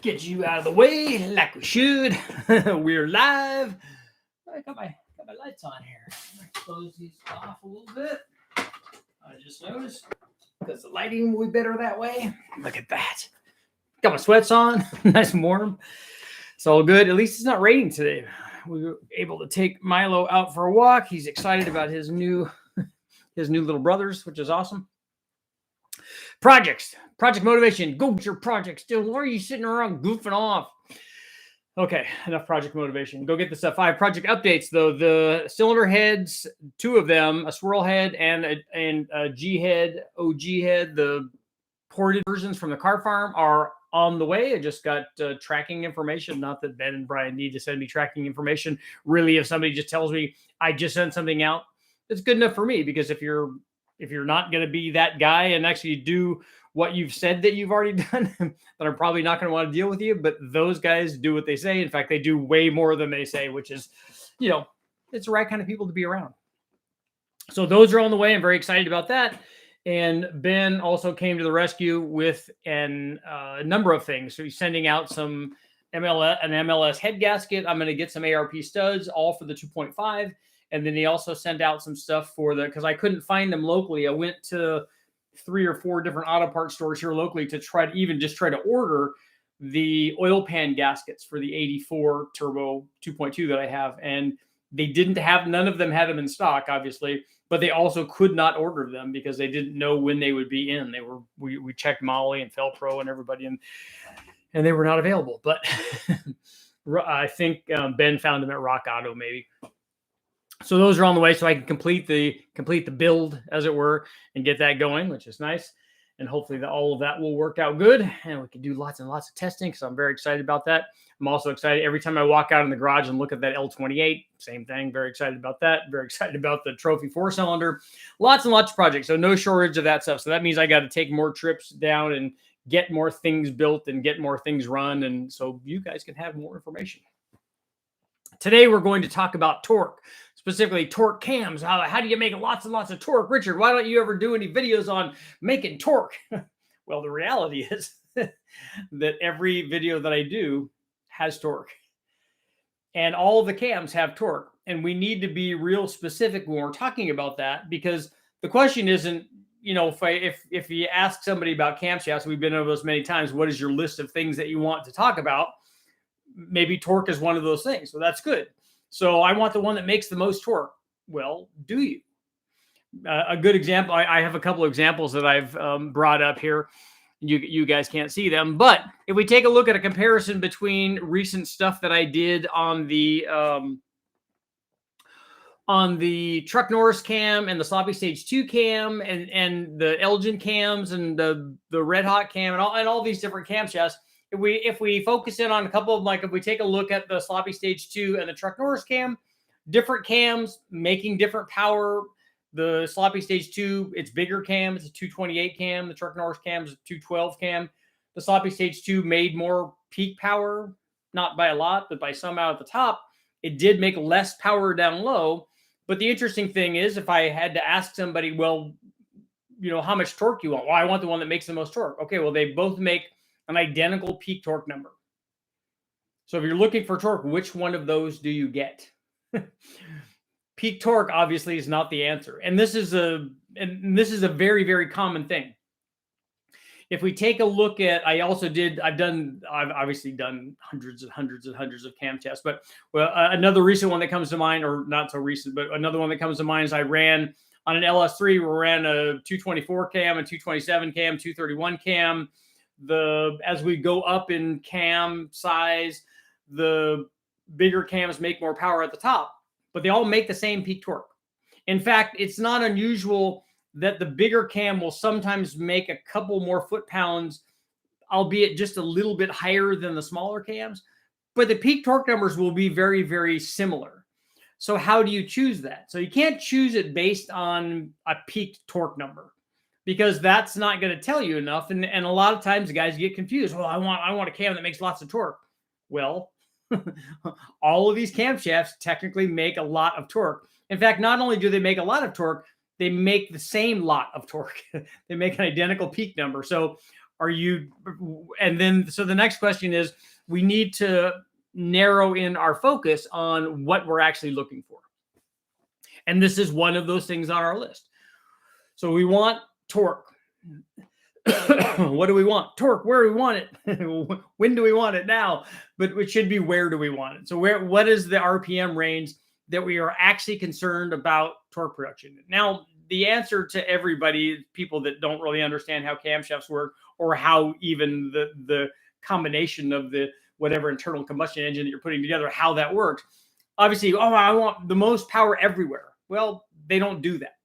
Get you out of the way like we should. We're live. I got my lights on here. I'm gonna close these off a little bit. I just noticed because the lighting will be better that way. Look at that. Got my sweats on, nice and warm. It's all good. At least it's not raining today. We were able to take Milo out for a walk. He's excited about his new little brothers, which is awesome. Project motivation. Go get your projects done. Why are you sitting around goofing off? Okay, enough project motivation. Go get the stuff. 5 project updates, though. The cylinder heads, 2 of them, a swirl head and a G head, OG head. The ported versions from the car farm are on the way. I just got tracking information. Not that Ben and Brian need to send me tracking information. Really, if somebody just tells me I just sent something out, it's good enough for me, because if you're not going to be that guy and actually do what you've said that you've already done, then I'm probably not going to want to deal with you. But those guys do what they say. In fact, they do way more than they say, which is, it's the right kind of people to be around. So those are on the way. I'm very excited about that. And Ben also came to the rescue with a number of things. So he's sending out an MLS head gasket. I'm going to get some ARP studs, all for the 2.5. And then he also sent out some stuff because I couldn't find them locally. I went to 3 or 4 different auto parts stores here locally to try to order the oil pan gaskets for the 84 turbo 2.2 that I have. And none of them had them in stock, obviously, but they also could not order them because they didn't know when they would be in. We checked Molly and Felpro and everybody, and they were not available. But I think Ben found them at Rock Auto, maybe. So those are on the way, so I can complete the build, as it were, and get that going, which is nice. And hopefully all of that will work out good, and we can do lots and lots of testing, because I'm very excited about that. I'm also excited every time I walk out in the garage and look at that L28. Same thing. Very excited about that. Very excited about the trophy 4-cylinder. Lots and lots of projects, so no shortage of that stuff. So that means I got to take more trips down and get more things built and get more things run, and so you guys can have more information. Today we're going to talk about torque. Specifically, torque cams. How do you make lots and lots of torque? Richard, why don't you ever do any videos on making torque? Well, the reality is that every video that I do has torque. And all of the cams have torque. And we need to be real specific when we're talking about that, because the question isn't, if you ask somebody about camshafts, we've been over this many times, what is your list of things that you want to talk about? Maybe torque is one of those things. So that's good. So I want the one that makes the most torque. Well, do you? A good example, I have a couple of examples that I've brought up here. You guys can't see them, but if we take a look at a comparison between recent stuff that I did on the Truck Norris cam and the Sloppy Stage 2 cam and the Elgin cams and the Red Hot cam and all these different camshafts, if we focus in on a couple of them, like if we take a look at the Sloppy Stage 2 and the Truck Norris cam, different cams making different power. The Sloppy Stage 2, it's bigger cam. It's a 228 cam. The Truck Norris cam is a 212 cam. The Sloppy Stage 2 made more peak power, not by a lot, but by some out at the top. It did make less power down low. But the interesting thing is, if I had to ask somebody, well, how much torque do you want? Well, I want the one that makes the most torque. Okay, well, they both make an identical peak torque number. So if you're looking for torque, which one of those do you get? Peak torque obviously is not the answer. And this is a very, very common thing. If we take a look at, I've obviously done hundreds and hundreds and hundreds of cam tests, but another recent one that comes to mind, or not so recent, but another one that comes to mind is I ran on an LS3, we ran a 224 cam, a 227 cam, 231 cam. As we go up in cam size, the bigger cams make more power at the top, but they all make the same peak torque. In fact, it's not unusual that the bigger cam will sometimes make a couple more foot-pounds, albeit just a little bit higher than the smaller cams, but the peak torque numbers will be very, very similar. So how do you choose that? So you can't choose it based on a peak torque number, because that's not going to tell you enough. And a lot of times guys get confused. Well, I want a cam that makes lots of torque. Well, all of these camshafts technically make a lot of torque. In fact, not only do they make a lot of torque, they make the same lot of torque. They make an identical peak number. So Are you, and then, so the next question is, we need to narrow in our focus on what we're actually looking for. And this is one of those things on our list. So we want torque. What do we want? Torque. Where do we want it? When do we want it? Now, but it should be, where do we want it? So what is the RPM range that we are actually concerned about torque production? Now, the answer to everybody, people that don't really understand how camshafts work, or how even the combination of the whatever internal combustion engine that you're putting together, how that works. Obviously, oh, I want the most power everywhere. Well, they don't do that.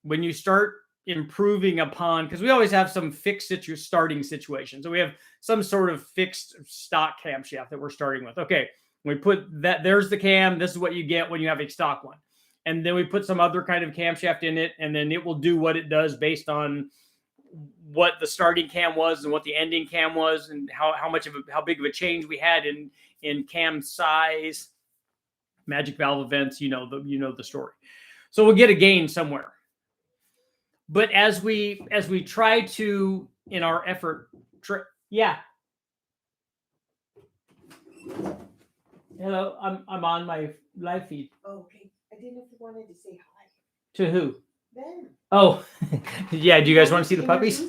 When you start improving upon, because we always have some fixed starting situation. So we have some sort of fixed stock camshaft that we're starting with. Okay, we put that, there's the cam, this is what you get when you have a stock one. And then we put some other kind of camshaft in it, and then it will do what it does based on what the starting cam was and what the ending cam was, and how big of a change we had in cam size, magic valve events, you know the story. So we'll get a gain somewhere. But as we try to, in our effort, yeah. Hello, I'm on my live feed. Oh, okay. I didn't know if you wanted to say hi. To who? Ben. Oh, yeah. Do you guys want to see the puppies?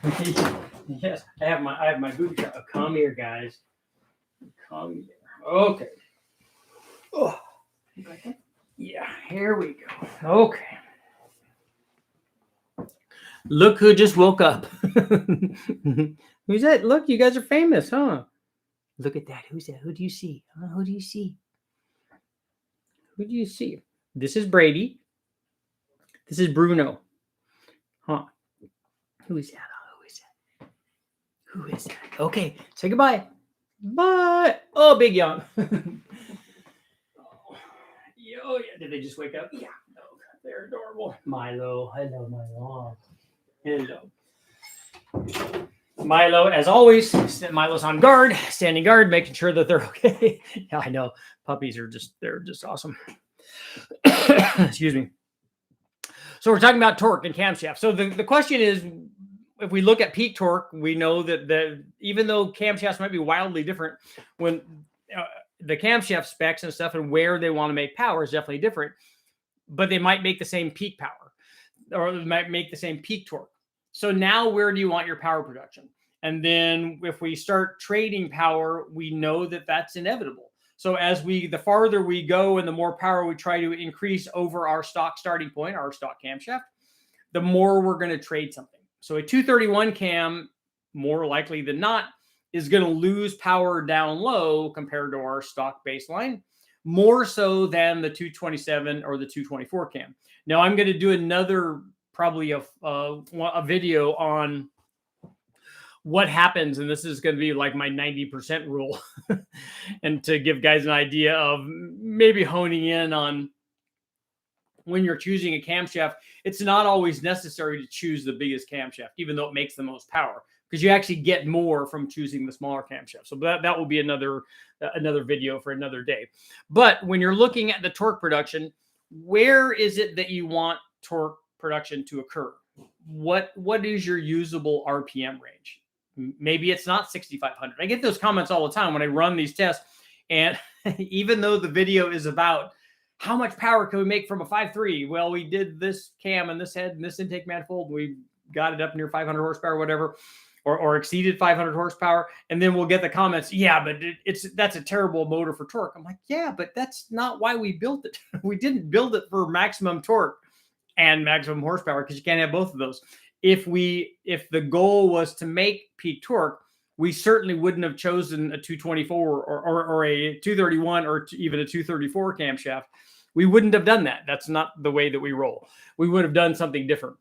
Introduce them. Yes, I have my booby trap. Come here, guys. Come here. Okay. Oh, You got them? yeah. Here we go. Okay. Look who just woke up. Who's that? Look, you guys are famous, huh? Look at that. Who's that? Who do you see? Who do you see? Who do you see? This is Brady. This is Bruno. Huh? Who is that? Who is that? Who is that? Okay, say goodbye. Bye. Oh, Big Young. Oh, yeah. Did they just wake up? Yeah. Oh, they're adorable. Milo. Hello, Milo. Hello. Milo, as always, Milo's on guard, standing guard, making sure that they're okay. Yeah, I know. Puppies are they're just awesome. Excuse me. So we're talking about torque and camshaft. So the question is, if we look at peak torque, we know that even though camshafts might be wildly different, when the camshaft specs and stuff and where they want to make power is definitely different, but they might make the same peak power, or they might make the same peak torque. So now, where do you want your power production? And then if we start trading power, we know that that's inevitable. So the farther we go and the more power we try to increase over our stock starting point, our stock camshaft, the more we're going to trade something. So a 231 cam, more likely than not, is going to lose power down low compared to our stock baseline, more so than the 227 or the 224 cam. Now I'm going to do another, probably a video on what happens, and this is going to be like my 90% rule, and to give guys an idea of maybe honing in on when you're choosing a camshaft, it's not always necessary to choose the biggest camshaft, even though it makes the most power, because you actually get more from choosing the smaller camshaft. So that will be another video for another day. But when you're looking at the torque production, where is it that you want torque production to occur? What is your usable RPM range? Maybe it's not 6,500. I get those comments all the time when I run these tests. And even though the video is about how much power can we make from a 5.3? Well, we did this cam and this head and this intake manifold. We got it up near 500 horsepower, whatever, or exceeded 500 horsepower. And then we'll get the comments, yeah, but that's a terrible motor for torque. I'm like, yeah, but that's not why we built it. We didn't build it for maximum torque and maximum horsepower, because you can't have both of those. If the goal was to make peak torque, we certainly wouldn't have chosen a 224 or a 231 or even a 234 camshaft. We wouldn't have done that. That's not the way that we roll. We would have done something different.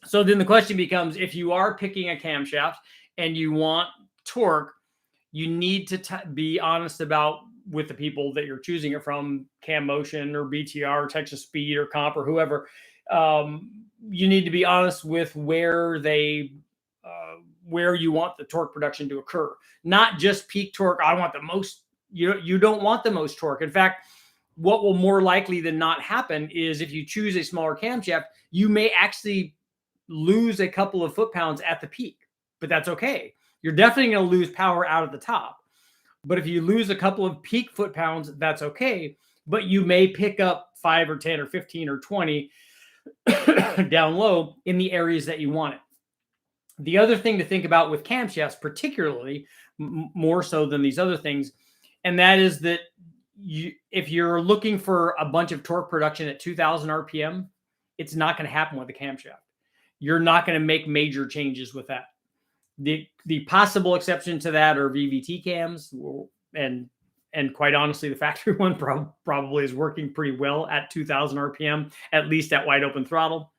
So then the question becomes, if you are picking a camshaft and you want torque, you need to be honest about, with the people that you're choosing it from, Cam Motion or BTR, or Texas Speed or Comp or whoever, you need to be honest with where you want the torque production to occur. Not just peak torque. I want the most. You don't want the most torque. In fact, what will more likely than not happen is, if you choose a smaller camshaft, you may actually lose a couple of foot-pounds at the peak. but that's okay. You're definitely going to lose power out at the top. But if you lose a couple of peak foot-pounds, that's okay. But you may pick up 5 or 10 or 15 or 20 down low in the areas that you want it. The other thing to think about with camshafts, particularly more so than these other things, and that is that if you're looking for a bunch of torque production at 2,000 RPM, it's not going to happen with a camshaft. You're not going to make major changes with that. The possible exception to that are VVT cams, and quite honestly, the factory one probably is working pretty well at 2,000 RPM, at least at wide open throttle.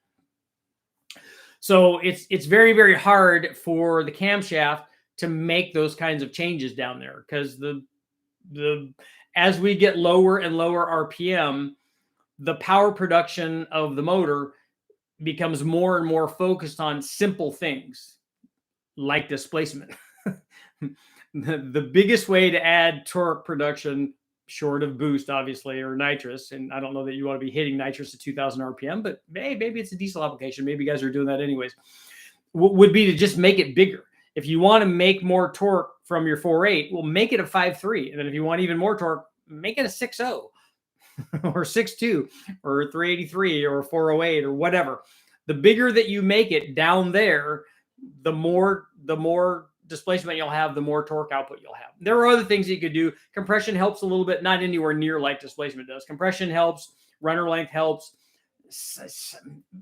So it's very, very hard for the camshaft to make those kinds of changes down there, because as we get lower and lower RPM, the power production of the motor becomes more and more focused on simple things like displacement. The biggest way to add torque production, short of boost, obviously, or nitrous, and I don't know that you want to be hitting nitrous at 2,000 RPM, but hey, maybe it's a diesel application. Maybe you guys are doing that anyways. Would be to just make it bigger. If you want to make more torque from your 4.8, well, make it a 5.3. And then if you want even more torque, make it a 6.0 or 6.2 or 383 or 408 or whatever. The bigger that you make it down there, the more displacement you'll have, the more torque output you'll have. There are other things you could do. Compression helps a little bit, not anywhere near like displacement does. Compression helps, runner length helps.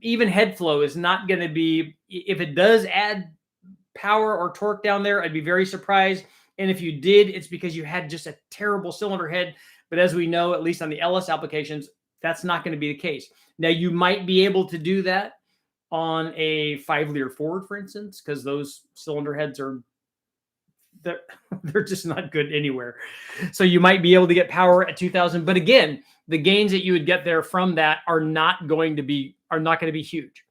Even head flow is not going to be, if it does add power or torque down there, I'd be very surprised. And if you did, it's because you had just a terrible cylinder head. But as we know, at least on the LS applications, that's not going to be the case. Now, you might be able to do that on a 5-liter Ford, for instance, because those cylinder heads they're just not good anywhere. So you might be able to get power at 2,000. But again, the gains that you would get there from that are not going to be huge.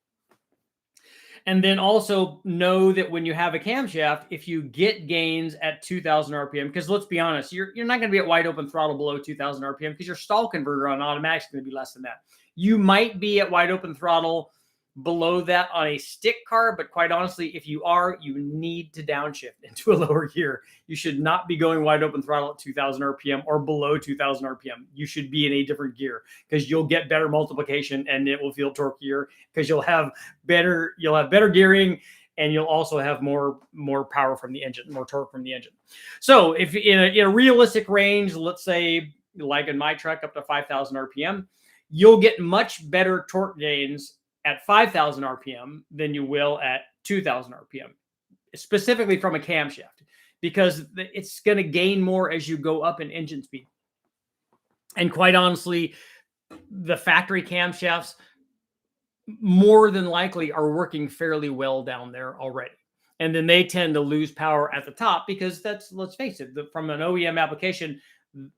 And then also know that when you have a camshaft, if you get gains at 2,000 RPM, because let's be honest, you're not going to be at wide open throttle below 2,000 RPM because your stall converter on automatic is going to be less than that. You might be at wide open throttle below that on a stick car, but quite honestly, if you are, you need to downshift into a lower gear. You should not be going wide open throttle at 2,000 RPM or below 2,000 RPM. You should be in a different gear because you'll get better multiplication and it will feel torqueier because you'll have better gearing, and you'll also have more power from the engine, more torque from the engine. So if in a realistic range, let's say like in my truck up to 5,000 RPM, you'll get much better torque gains at 5,000 RPM than you will at 2,000 RPM, specifically from a camshaft, because it's going to gain more as you go up in engine speed. And quite honestly, the factory camshafts more than likely are working fairly well down there already. And then they tend to lose power at the top because let's face it, from an OEM application,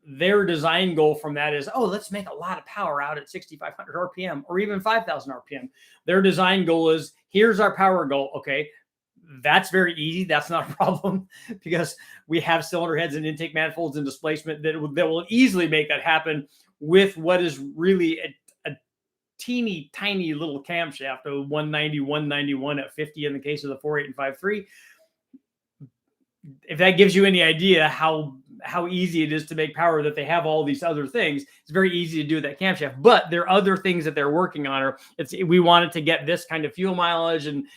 their design goal from that is, let's make a lot of power out at 6,500 RPM or even 5,000 RPM. Their design goal is, here's our power goal. Okay, that's very easy. That's not a problem because we have cylinder heads and intake manifolds and displacement that will easily make that happen with what is really a teeny tiny little camshaft, a 190, 191 at 50 in the case of the 4.8 and 5.3. If that gives you any idea how easy it is to make power, that they have all these other things, it's very easy to do that camshaft. But there are other things that they're working on. We wanted to get this kind of fuel mileage and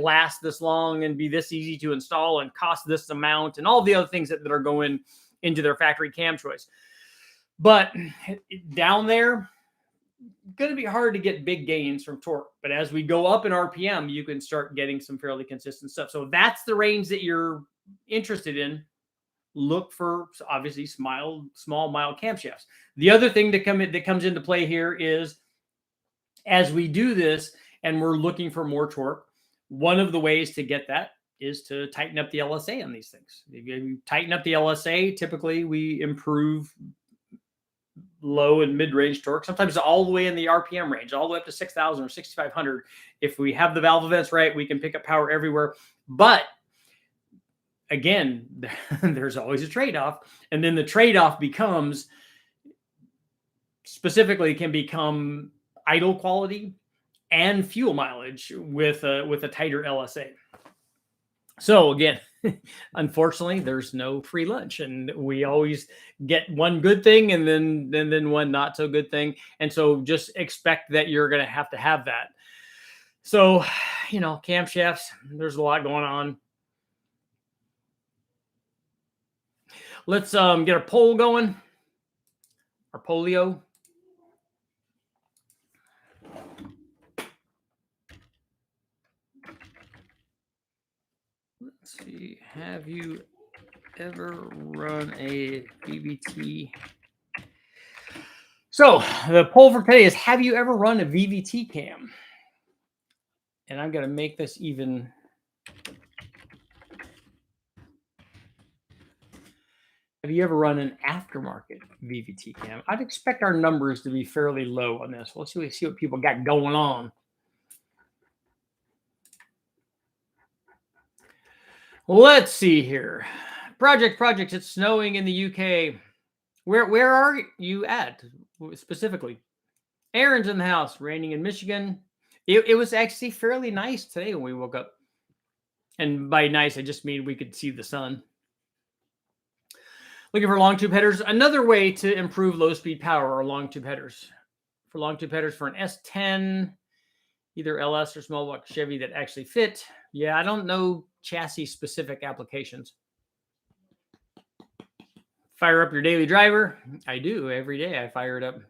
last this long and be this easy to install and cost this amount and all the other things that are going into their factory cam choice. But down there, going to be hard to get big gains from torque. But as we go up in RPM, you can start getting some fairly consistent stuff. So that's the range that you're interested in. Look for obviously small mild camshafts. The other thing that comes into play here is, as we do this and we're looking for more torque, one of the ways to get that is to tighten up the LSA on these things. If you tighten up the LSA, typically we improve low and mid-range torque, sometimes all the way in the RPM range, all the way up to 6,000 or 6,500. If we have the valve events right, we can pick up power everywhere. But again, there's always a trade-off. And then the trade-off can become idle quality and fuel mileage with a tighter LSA. So again, unfortunately, there's no free lunch, and we always get one good thing and then one not so good thing. And so just expect that you're going to have that. So, camshafts, there's a lot going on. Let's get a poll going. Our polio. Let's see. Have you ever run a VVT? So the poll for today is: have you ever run a VVT cam? And I'm going to make this even. Have you ever run an aftermarket VVT cam? I'd expect our numbers to be fairly low on this. Let's see what people got going on. Let's see here. Projects. It's snowing in the UK. Where are you at specifically? Aaron's in the house. Raining in Michigan. It was actually fairly nice today when we woke up. And by nice, I just mean we could see the sun. Looking for long tube headers. Another way to improve low speed power are long tube headers. For long tube headers for an S10, either LS or small block Chevy that actually fit. Yeah, I don't know chassis specific applications. Fire up your daily driver. I do every day. I fire it up.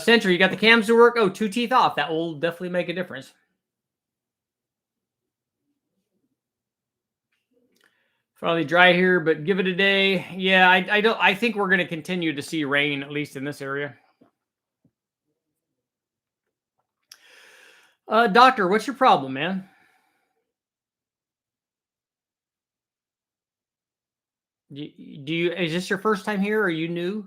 Century, you got the cams to work? Oh, 2 teeth off. That will definitely make a difference. Finally dry here, but give it a day. Yeah, I think we're going to continue to see rain, at least in this area. Doctor, what's your problem, man? Is this your first time here? Or are you new?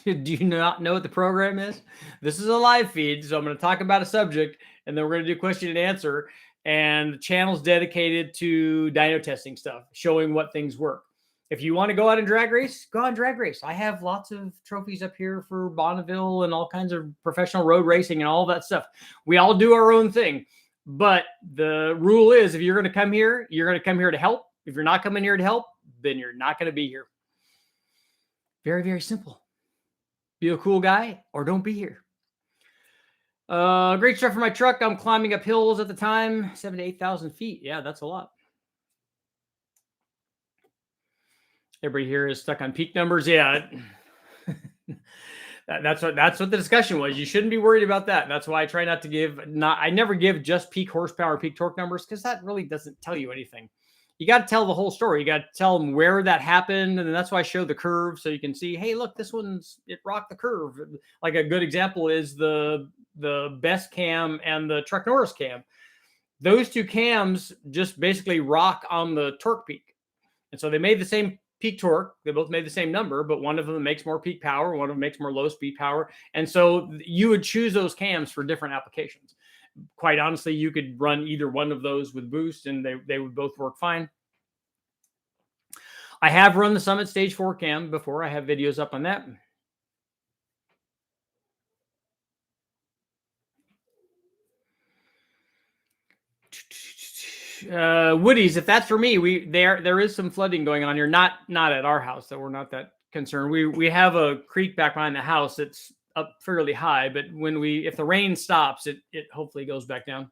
Do you not know what the program is? This is a live feed, so I'm going to talk about a subject, and then we're going to do question and answer. And the channel's dedicated to dyno testing stuff, showing what things work. If you want to go out and drag race, go out and drag race. I have lots of trophies up here for Bonneville and all kinds of professional road racing and all that stuff. We all do our own thing. But the rule is, if you're going to come here, you're going to come here to help. If you're not coming here to help, then you're not going to be here. Very, very simple. Be a cool guy or don't be here. Great stuff for my truck. I'm climbing up hills at the time, 7,000 to 8,000 feet. Yeah, that's a lot. Everybody here is stuck on peak numbers. Yeah. That's what the discussion was. You shouldn't be worried about that. That's why I try not to give. I never give just peak horsepower, peak torque numbers, because that really doesn't tell you anything. You got to tell the whole story. You got to tell them where that happened. And that's why I show the curve. So you can see, hey, look, it rocked the curve. Like a good example is the Best cam and the Truck Norris cam. Those two cams just basically rock on the torque peak. And so they made the same peak torque. They both made the same number, but one of them makes more peak power. One of them makes more low speed power. And so you would choose those cams for different applications. Quite honestly, you could run either one of those with boost and they would both work fine. I have run the Summit Stage 4 cam before. I have videos up on that. Woody's, if that's for me, there is some flooding going on here. Not at our house, so we're not that concerned. We have a creek back behind the house that's up fairly high, but if the rain stops, it hopefully goes back down.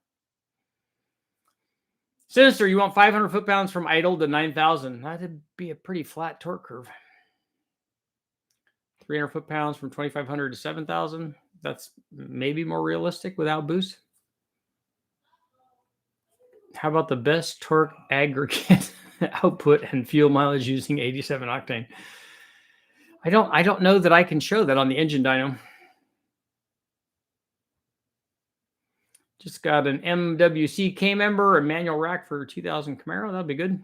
Sinister, you want 500 foot-pounds from idle to 9,000. That'd be a pretty flat torque curve. 300 foot-pounds from 2,500 to 7,000. That's maybe more realistic without boost. How about the best torque aggregate output and fuel mileage using 87 octane? I don't know that I can show that on the engine dyno. Just got an MWC K member, a manual rack for 2000 Camaro. That'd be good.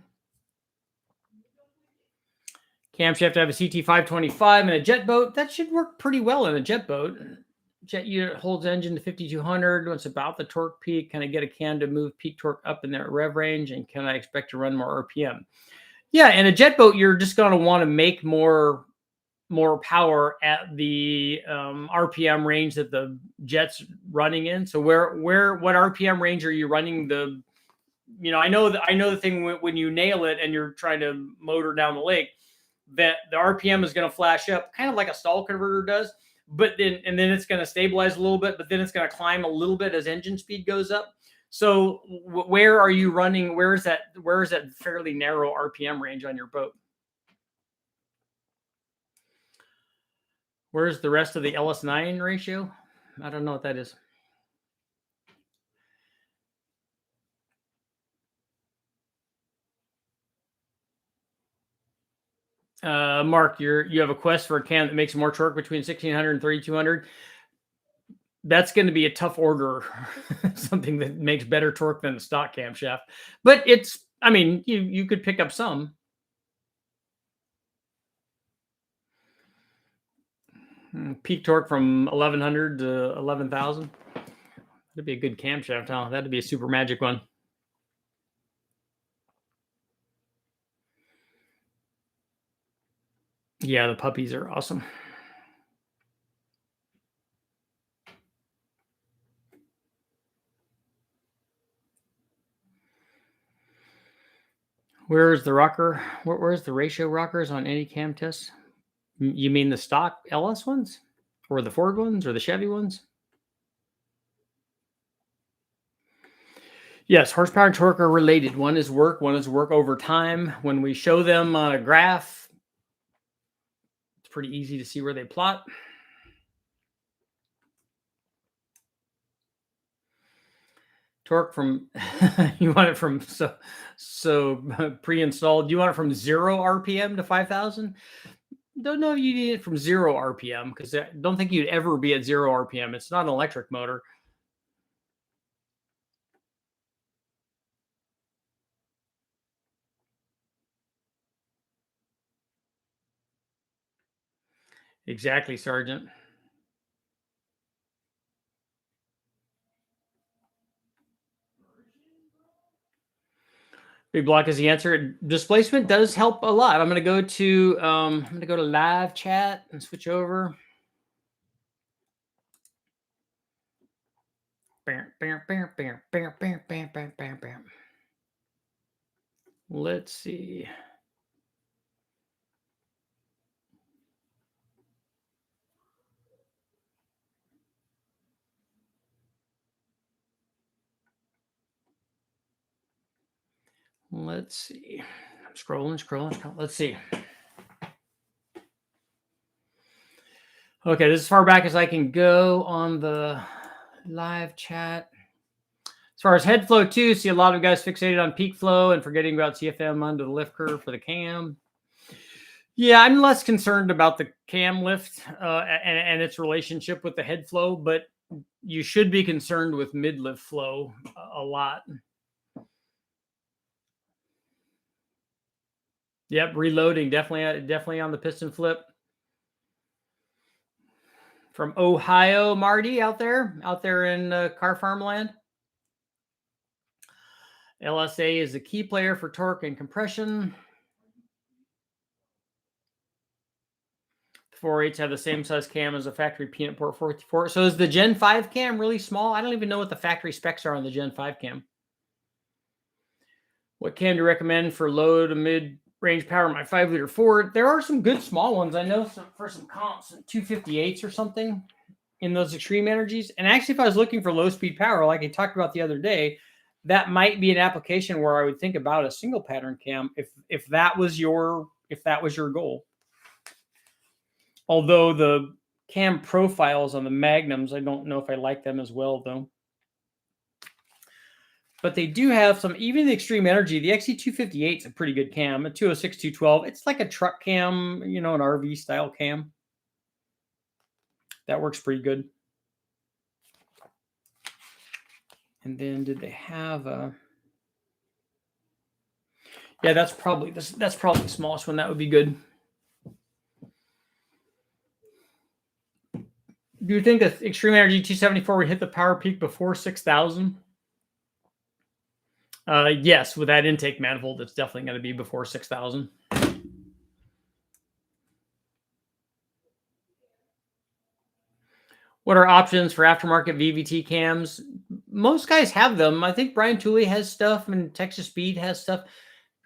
Camshaft to have a CT525 and a jet boat. That should work pretty well in a jet boat. Jet unit holds engine to 5,200. It's about the torque peak. Can I get a cam to move peak torque up in their rev range? And can I expect to run more RPM? Yeah, in a jet boat, you're just going to want to make more more power at the RPM range that the jet's running in. So what RPM range are you running the? I know the thing when you nail it and you're trying to motor down the lake, that the RPM is going to flash up, kind of like a stall converter does. But then it's going to stabilize a little bit, but then it's going to climb a little bit as engine speed goes up. So where are you running? Where is that fairly narrow RPM range on your boat? Where's the rest of the LS9 ratio? I don't know what that is. Mark, you have a quest for a cam that makes more torque between 1600 and 3200. That's going to be a tough order, something that makes better torque than the stock camshaft. But you could pick up some. Peak torque from 1100 to 11,000. That'd be a good camshaft, huh? That'd be a super magic one. Yeah, the puppies are awesome. Where's the rocker? Where's the ratio rockers on any cam test? You mean the stock LS ones? Or the Ford ones? Or the Chevy ones? Yes, horsepower and torque are related. One is work over time. When we show them on a graph, it's pretty easy to see where they plot. Torque from you want it from so pre-installed. You want it from 0 RPM to 5,000? Don't know if you need it from 0 RPM because I don't think you'd ever be at 0 RPM. It's not an electric motor. Exactly, Sergeant. Big block is the answer. Displacement does help a lot. I'm going to go to live chat and switch over. Let's see. Let's see. I'm scrolling. Let's see. Okay, this is as far back as I can go on the live chat. As far as head flow too, see a lot of guys fixated on peak flow and forgetting about CFM under the lift curve for the cam. Yeah, I'm less concerned about the cam lift and its relationship with the head flow, but you should be concerned with mid-lift flow a lot. Yep, reloading definitely on the piston flip. From Ohio, Marty, out there in car farmland. LSA is the key player for torque and compression. The 4.8s have the same size cam as a factory Peanut Port 44. So is the Gen 5 cam really small? I don't even know what the factory specs are on the Gen 5 cam. What cam do you recommend for low to mid-range power? My 5-liter Ford. There are some good small ones. I know for some comps, 258s or something in those extreme energies. And actually, if I was looking for low-speed power, like I talked about the other day, that might be an application where I would think about a single pattern cam if that was your goal. Although the cam profiles on the Magnums, I don't know if I like them as well though. But they do have some, even the extreme energy, the XC258 is a pretty good cam, a 206, 212. It's like a truck cam, an RV style cam. That works pretty good. And then did they have a... Yeah, that's probably the smallest one. That would be good. Do you think that Extreme Energy 274 would hit the power peak before 6,000? Yes, with that intake manifold, it's definitely going to be before 6,000. What are options for aftermarket VVT cams? Most guys have them. I think Brian Tooley has stuff, and Texas Speed has stuff.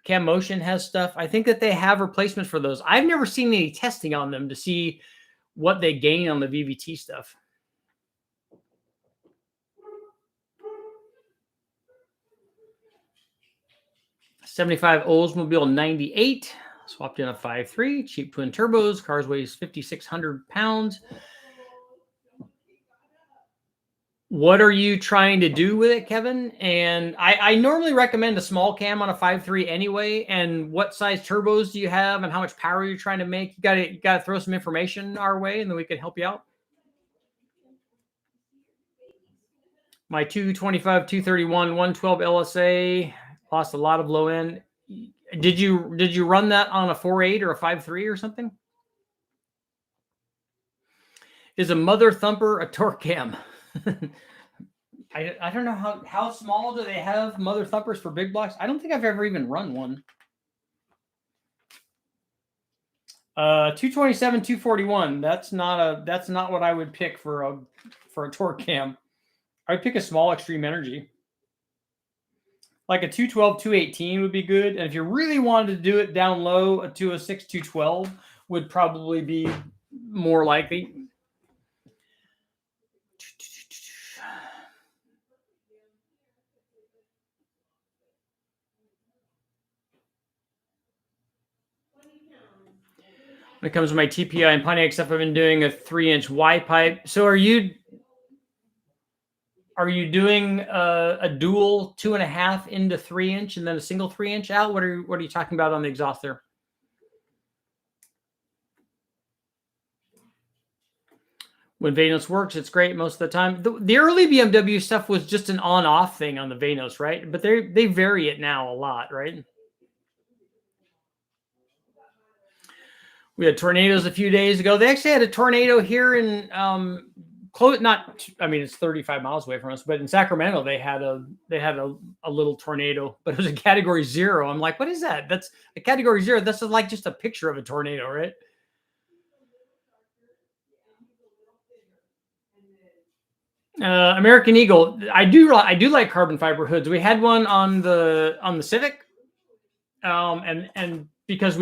Cam Motion has stuff. I think that they have replacements for those. I've never seen any testing on them to see what they gain on the VVT stuff. '75 Oldsmobile 98. Swapped in a 5.3. Cheap twin turbos. Cars weighs 5,600 pounds. What are you trying to do with it, Kevin? And I normally recommend a small cam on a 5.3 anyway. And what size turbos do you have and how much power you're trying to make? You gotta throw some information our way and then we can help you out. My 225, 231, 112 LSA lost a lot of low end. Did you run that on a 4.8 or a 5.3 or something? Is a mother thumper a torque cam? I don't know how small do they have mother thumpers for big blocks? I don't think I've ever even run one. 227, 241. That's not what I would pick for a torque cam. I'd pick a small extreme energy. Like a 212, 218 would be good. And if you really wanted to do it down low, a 206, 212 would probably be more likely. When it comes to my TPI and Pontiac stuff, I've been doing a 3-inch Y pipe. So are you doing a dual 2.5 into 3-inch and then a single 3-inch out? What are you talking about on the exhaust there? When Vanos works, it's great most of the time. The early BMW stuff was just an on-off thing on the Vanos, right? But they vary it now a lot, right? We had tornadoes a few days ago. They actually had a tornado here in it's 35 miles away from us, but in Sacramento they had a little tornado, but it was a category 0. I'm like, what is that? That's a category 0. This is like just a picture of a tornado, right? American Eagle. I do like carbon fiber hoods. We had one on the Civic, and because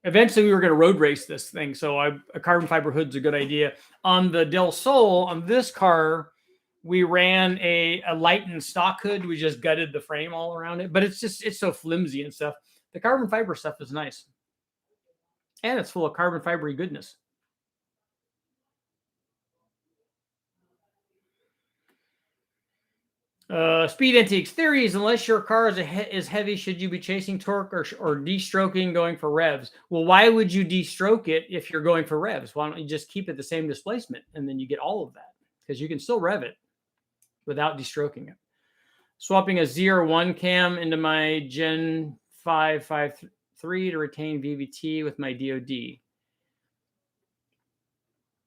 eventually we were going to road race this thing, so a carbon fiber hood's a good idea. On the Del Sol, on this car, we ran a lightened stock hood. We just gutted the frame all around it, but it's so flimsy and stuff. The carbon fiber stuff is nice, and it's full of carbon fibery goodness. Speed Antiques theories. Unless your car is heavy, should you be chasing torque or de-stroking going for revs? Well, why would you de-stroke it if you're going for revs? Why don't you just keep it the same displacement and then you get all of that? Because you can still rev it without de-stroking it. Swapping a ZR1 cam into my Gen 553 to retain VVT with my DOD.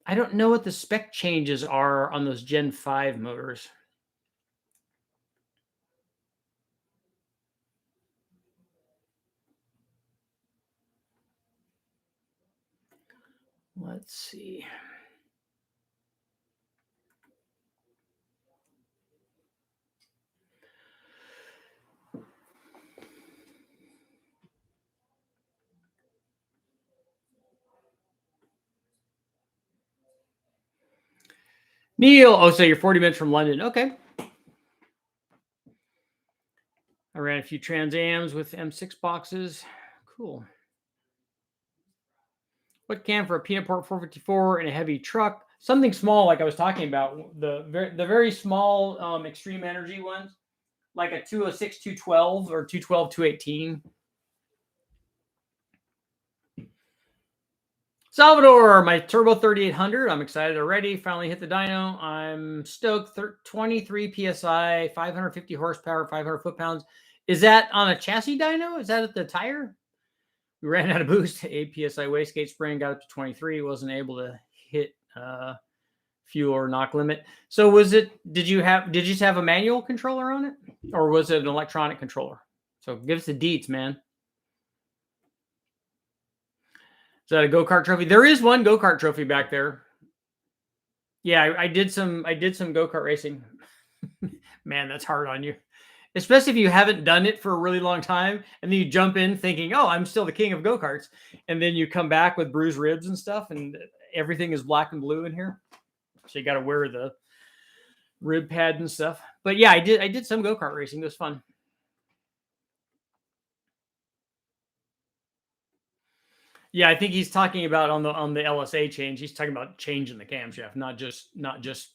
I don't know what the spec changes are on those Gen 5 motors. Let's see. Neil, oh, so you're 40 minutes from London. Okay. I ran a few Trans Ams with M6 boxes. Cool. What cam for a Peanut Port 454 in a heavy truck? Something small, like I was talking about. The very small extreme energy ones, like a 206, 212 or 212, 218. Salvador, my Turbo 3800. I'm excited already. Finally hit the dyno. I'm stoked. 23 PSI, 550 horsepower, 500 foot-pounds. Is that on a chassis dyno? Is that at the tire? We ran out of boost. 8 PSI wastegate spring, got up to 23. Wasn't able to hit fuel or knock limit. So did you just have a manual controller on it? Or was it an electronic controller? So give us the deets, man. Is that a go-kart trophy? There is one go-kart trophy back there. Yeah, I did some go-kart racing. Man, that's hard on you. Especially if you haven't done it for a really long time and then you jump in thinking, "Oh, I'm still the king of go-karts." And then you come back with bruised ribs and stuff and everything is black and blue in here. So you got to wear the rib pad and stuff. But yeah, I did some go-kart racing. It was fun. Yeah, I think he's talking about on the LSA change. He's talking about changing the camshaft, not just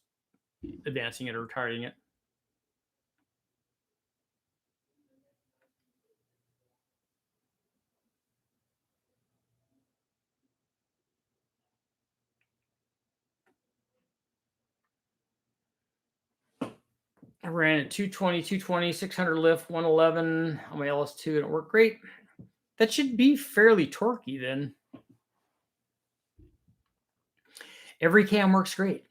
advancing it or retarding it. I ran at 220, 600 lift, 111 on my LS2, and it worked great. That should be fairly torquey then. Every cam works great.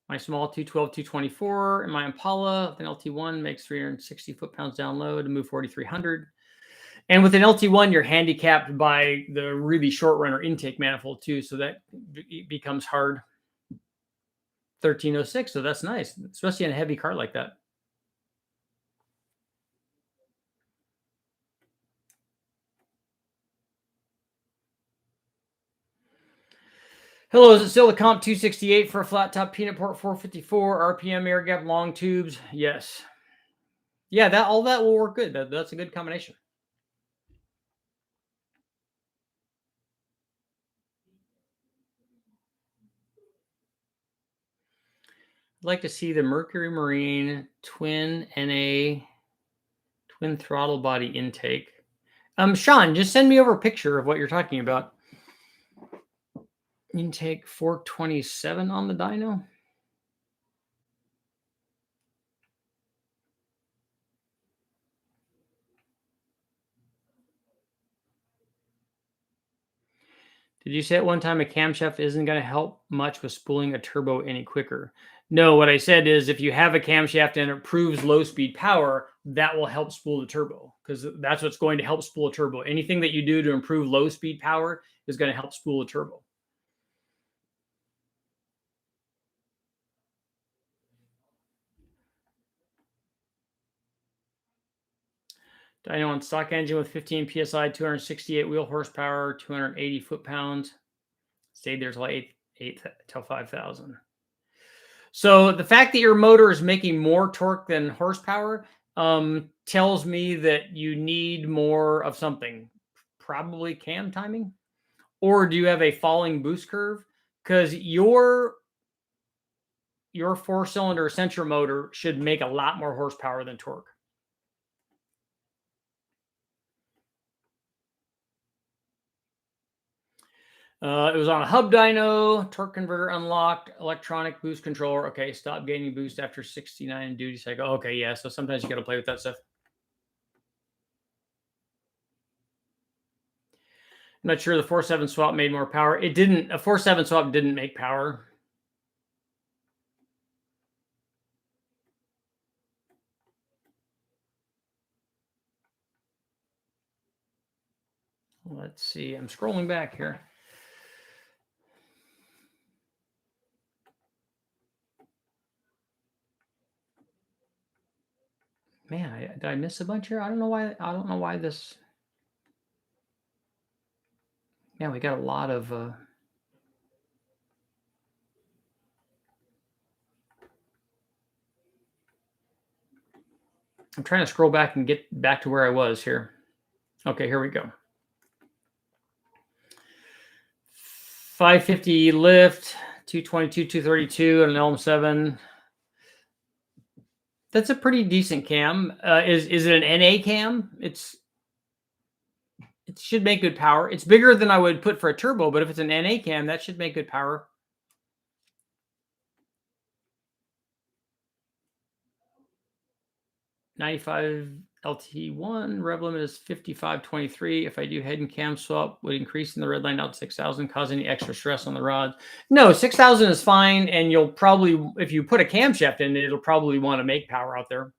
My small 212, 224, and my Impala with an LT1 makes 360 foot-pounds down low to move 4,300. And with an LT1, you're handicapped by the really short runner intake manifold too, so that becomes hard. 1306, so that's nice, especially in a heavy car like that. Hello, is it still the Comp 268 for a flat top peanut port 454 RPM air gap long tubes? Yes. Yeah, all that will work good. That's a good combination. I'd like to see the Mercury Marine twin NA twin throttle body intake. Sean, just send me over a picture of what you're talking about. Intake 427 on the dyno. Did you say at one time a camshaft isn't going to help much with spooling a turbo any quicker? No, what I said is if you have a camshaft and it proves low speed power, that will help spool the turbo because that's what's going to help spool a turbo. Anything that you do to improve low speed power is going to help spool a turbo. Dyno on stock engine with 15 psi, 268 wheel horsepower, 280 foot-pounds. Stayed there till 8 till 5,000. So the fact that your motor is making more torque than horsepower tells me that you need more of something, probably cam timing, or do you have a falling boost curve? Because your 4-cylinder Sentra motor should make a lot more horsepower than torque. It was on a hub dyno, torque converter unlocked, electronic boost controller. Okay, stop gaining boost after 69 duty cycle. Okay, yeah, so sometimes you got to play with that stuff. I'm not sure the 4.7 swap made more power. It didn't. A 4.7 swap didn't make power. Let's see. I'm scrolling back here. Man, did I miss a bunch here? I don't know why. I don't know why this. Yeah, we got a lot of. I'm trying to scroll back and get back to where I was here. Okay, here we go. 550 lift, 222, 232, and an Elm 7. That's a pretty decent cam. Is it an NA cam? It should make good power. It's bigger than I would put for a turbo, but if it's an NA cam, that should make good power. $95 LT1 rev limit is 55.23. If I do head and cam swap, would increasing the red line out to 6,000 cause any extra stress on the rods? No, 6,000 is fine, and you'll probably, if you put a camshaft in it, it'll probably want to make power out there.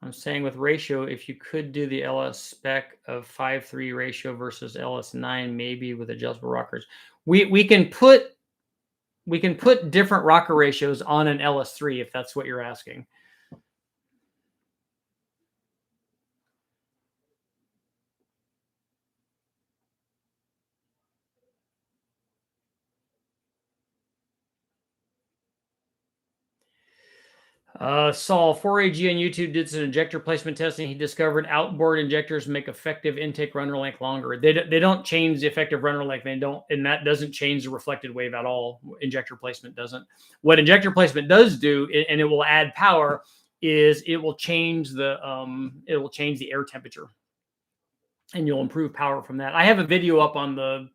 I'm saying with ratio, if you could do the LS spec of 5:3 ratio versus LS9, maybe with adjustable rockers, we can put different rocker ratios on an LS3 if that's what you're asking. Saul 4AG on YouTube did some injector placement testing. He discovered outboard injectors make effective intake runner length longer. They don't change the effective runner length. They don't, and that doesn't change the reflected wave at all. Injector placement doesn't. What injector placement does do, and it will add power, is it will change the air temperature, and you'll improve power from that. I have a video up on the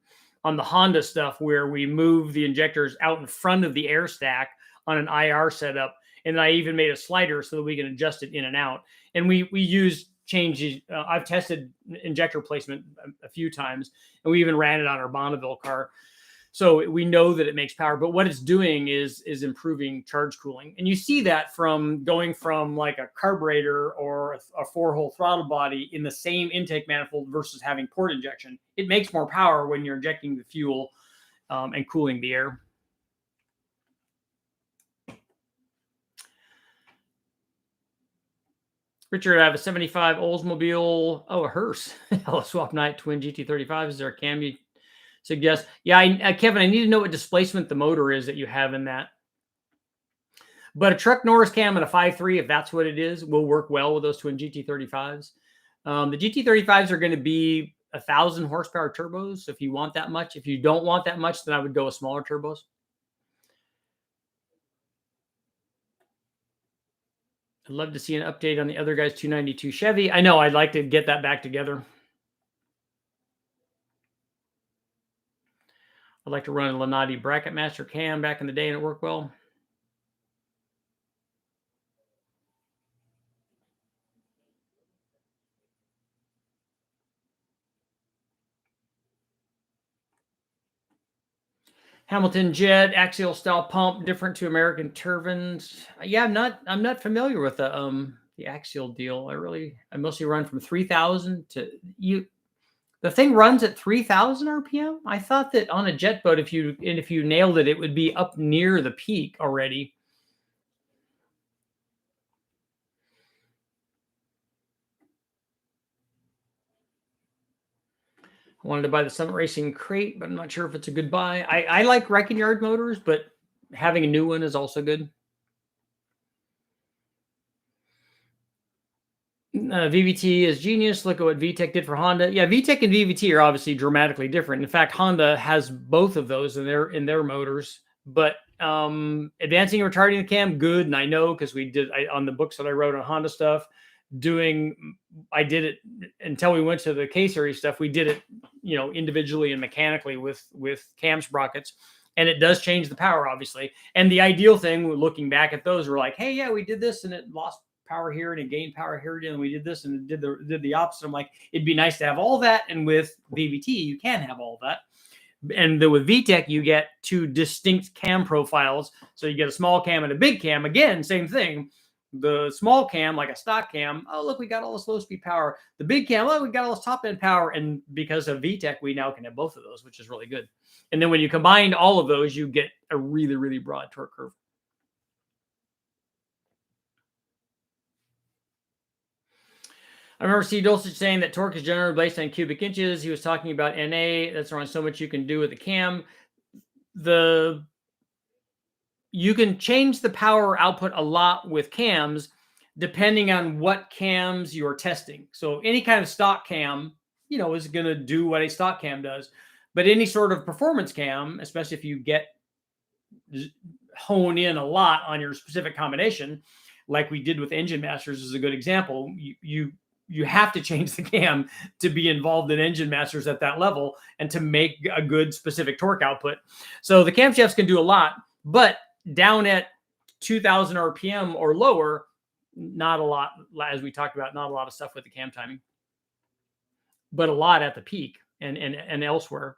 Honda stuff where we move the injectors out in front of the air stack on an IR setup. And I even made a slider so that we can adjust it in and out. And we use changes. I've tested injector placement a few times, and we even ran it on our Bonneville car. So we know that it makes power, but what it's doing is improving charge cooling. And you see that from going from like a carburetor or a 4-hole throttle body in the same intake manifold versus having port injection. It makes more power when you're injecting the fuel and cooling the air. Richard, I have a 75 Oldsmobile. Oh, a hearse. Hello, Swap Night Twin GT35. Is there a cam you suggest? Yeah, Kevin, I need to know what displacement the motor is that you have in that. But a Truck Norris cam and a 5.3, if that's what it is, will work well with those Twin GT35s. The GT35s are going to be 1,000 horsepower turbos if you want that much. If you don't want that much, then I would go with smaller turbos. I'd love to see an update on the other guy's 292 Chevy. I know, I'd like to get that back together. I'd like to run a Lenati Bracket Master cam back in the day and it worked well. Hamilton jet, axial style pump, different to American turbines. Yeah, I'm not familiar with the axial deal. I mostly run from 3,000 to you. The thing runs at 3,000 RPM. I thought that on a jet boat, if you nailed it, it would be up near the peak already. I wanted to buy the Summit Racing crate, but I'm not sure if it's a good buy. I like Wrecking Yard motors, but having a new one is also good. VVT is genius. Look at what VTEC did for Honda. Yeah, VTEC and VVT are obviously dramatically different. In fact, Honda has both of those in their motors. But advancing and retarding the cam, good. And I know because we did on the books that I wrote on Honda stuff. I did it until we went to the K series stuff. We did it, individually and mechanically with cam sprockets, and it does change the power, obviously. And the ideal thing, looking back at those, we're like, hey, yeah, we did this and it lost power here and it gained power here, and we did this and it did the opposite. I'm like, it'd be nice to have all that, and with VVT, you can have all that. And then with VTEC, you get two distinct cam profiles. So you get a small cam and a big cam. Again, same thing. The small cam, like a stock cam, oh, look, we got all this low speed power. The big cam, oh, we got all this top end power. And because of VTEC, we now can have both of those, which is really good. And then when you combine all of those, you get a really, really broad torque curve. I remember Steve Dulcich saying that torque is generally based on cubic inches. He was talking about NA. That's around so much you can do with the cam. You can change the power output a lot with cams depending on what cams you're testing. So any kind of stock cam, is going to do what a stock cam does. But any sort of performance cam, especially if you hone in a lot on your specific combination, like we did with Engine Masters is a good example. You have to change the cam to be involved in Engine Masters at that level and to make a good specific torque output. So the camshafts can do a lot, but down at 2,000 RPM or lower, not a lot, as we talked about, not a lot of stuff with the cam timing, but a lot at the peak and elsewhere.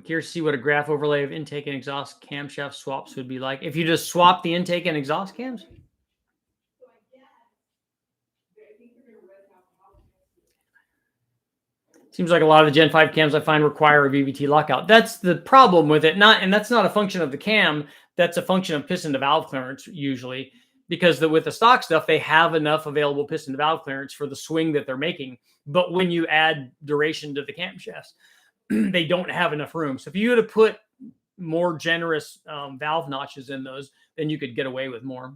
curious to see what a graph overlay of intake and exhaust camshaft swaps would be like if you just swap the intake and exhaust cams. Seems like a lot of the Gen 5 cams I find require a VVT lockout. That's the problem with it. And that's not a function of the cam. That's a function of piston to valve clearance usually, because with the stock stuff, they have enough available piston to valve clearance for the swing that they're making. But when you add duration to the camshafts, they don't have enough room. So if you were to put more generous valve notches in those, then you could get away with more.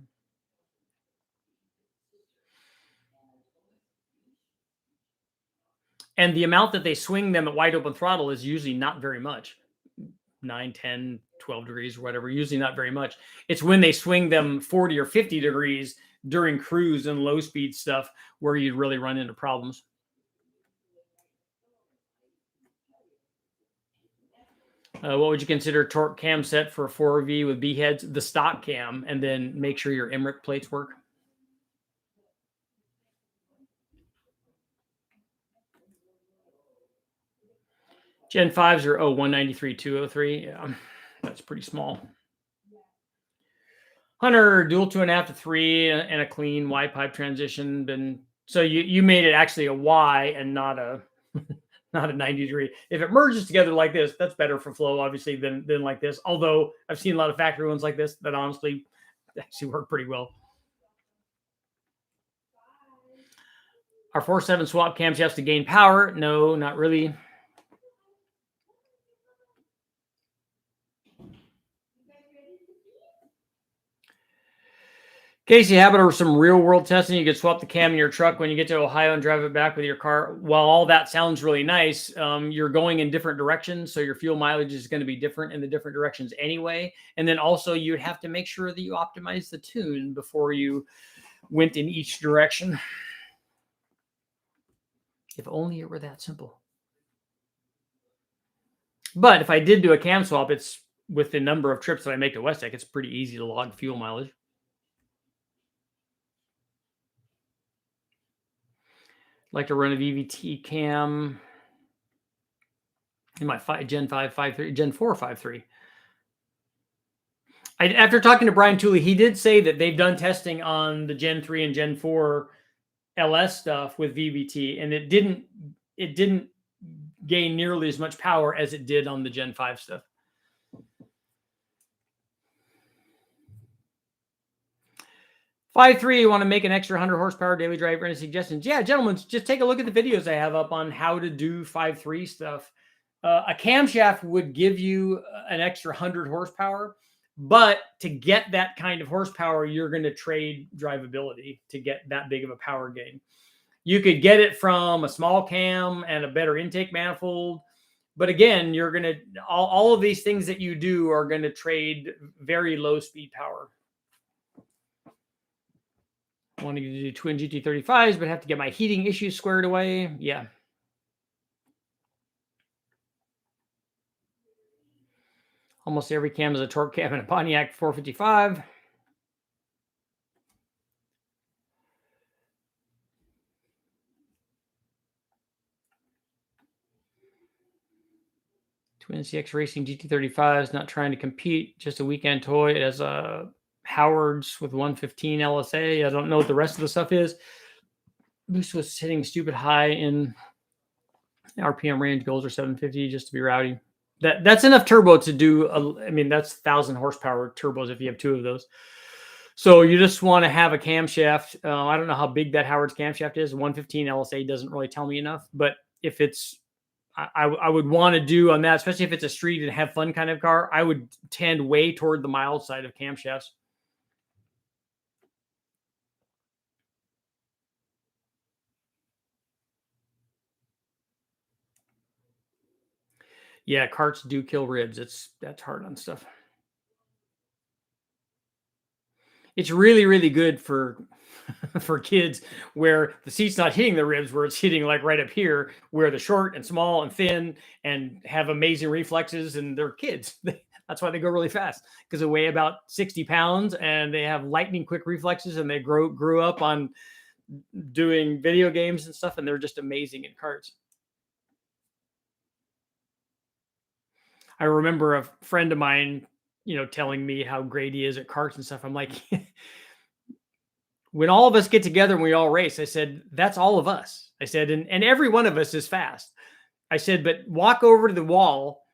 And the amount that they swing them at wide open throttle is usually not very much. 9, 10, 12 degrees or whatever, usually not very much. It's when they swing them 40 or 50 degrees during cruise and low speed stuff where you'd really run into problems. What would you consider torque cam set for a 4V with B heads? The stock cam, and then make sure your Emmerich plates work. Gen 5s are 193,203. Yeah, that's pretty small. Hunter, dual 2.5 to 3 and a clean Y pipe transition. So you made it actually a Y and not a not a 90 degree. If it merges together like this, that's better for flow, obviously, than like this. Although I've seen a lot of factory ones like this that honestly actually work pretty well. Are 4.7 swap camshafts to gain power? No, not really. Casey, how about some real world testing? You could swap the cam in your truck when you get to Ohio and drive it back with your car. While all that sounds really nice, you're going in different directions. So your fuel mileage is going to be different in the different directions anyway. And then also you'd have to make sure that you optimize the tune before you went in each direction. If only it were that simple. But if I did do a cam swap, it's with the number of trips that I make to Westech, it's pretty easy to log fuel mileage. Like to run a VVT cam in my Gen 5 5.3, Gen 4 5.3. After talking to Brian Tooley, he did say that they've done testing on the Gen 3 and Gen 4 LS stuff with VVT, and it didn't gain nearly as much power as it did on the Gen 5 stuff. You want to make an extra 100 horsepower daily driver? Any suggestions? Yeah, gentlemen, just take a look at the videos I have up on how to do 5.3 stuff. A camshaft would give you an extra 100 horsepower, but to get that kind of horsepower, you're going to trade drivability to get that big of a power gain. You could get it from a small cam and a better intake manifold. But again, you're going to, all of these things that you do are going to trade very low speed power. Wanting to do twin GT35s, but have to get my heating issues squared away. Yeah. Almost every cam is a torque cam in a Pontiac 455. Twin CX Racing GT35s, not trying to compete, just a weekend toy. It has a Howard's with 115 LSA. I don't know what the rest of the stuff is. Boost was hitting stupid high in RPM range. Goals are 750 just to be rowdy. That's enough turbo to do. I mean, that's 1,000 horsepower turbos if you have two of those. So you just want to have a camshaft. I don't know how big that Howard's camshaft is. 115 LSA doesn't really tell me enough. But if it's, I would want to do on that, especially if it's a street and have fun kind of car, I would tend way toward the mild side of camshafts. Yeah, carts do kill ribs. That's hard on stuff. It's really, really good for kids where the seat's not hitting the ribs, where it's hitting like right up here, where they're short and small and thin and have amazing reflexes, and they're kids. That's why they go really fast, because they weigh about 60 pounds and they have lightning quick reflexes, and they grew up on doing video games and stuff, and they're just amazing in carts. I remember a friend of mine, telling me how great he is at karts and stuff. I'm like, when all of us get together and we all race, I said, that's all of us. I said, and every one of us is fast. I said, but walk over to the wall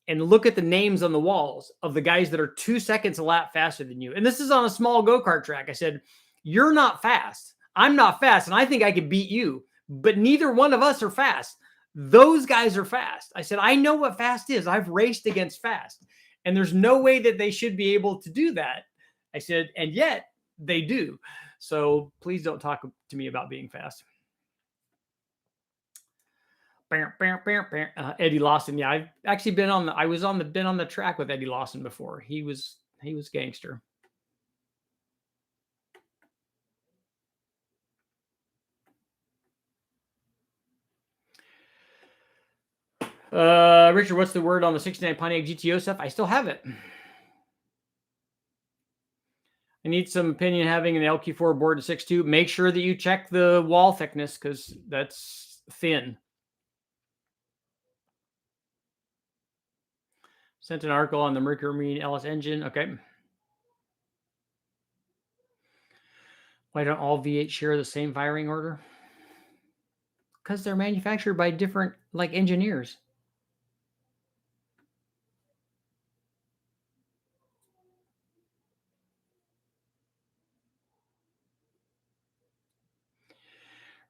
and look at the names on the walls of the guys that are 2 seconds a lap faster than you. And this is on a small go-kart track. I said, you're not fast. I'm not fast. And I think I could beat you, but neither one of us are fast. Those guys are fast. I said, I know what fast is. I've raced against fast. And there's no way that they should be able to do that. I said, and yet they do. So please don't talk to me about being fast. Eddie Lawson. Yeah, I've actually been on the track with Eddie Lawson before. He was gangster. Richard, what's the word on the 69 Pontiac GTO stuff? I still have it. I need some opinion having an LQ4 board to 6.2. Make sure that you check the wall thickness because that's thin. Sent an article on the Mercury Marine LS engine. Okay. Why don't all V8 share the same firing order? Because they're manufactured by different engineers.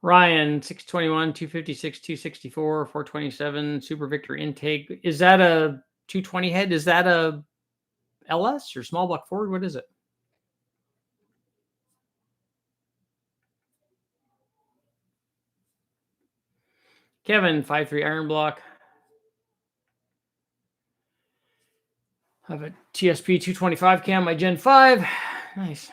Ryan, 621, 256, 264, 427, Super Victor intake. Is that a 220 head? Is that a LS or small block Ford? What is it? Kevin, 5.3 iron block. I have a TSP 225 cam, my Gen 5. Nice.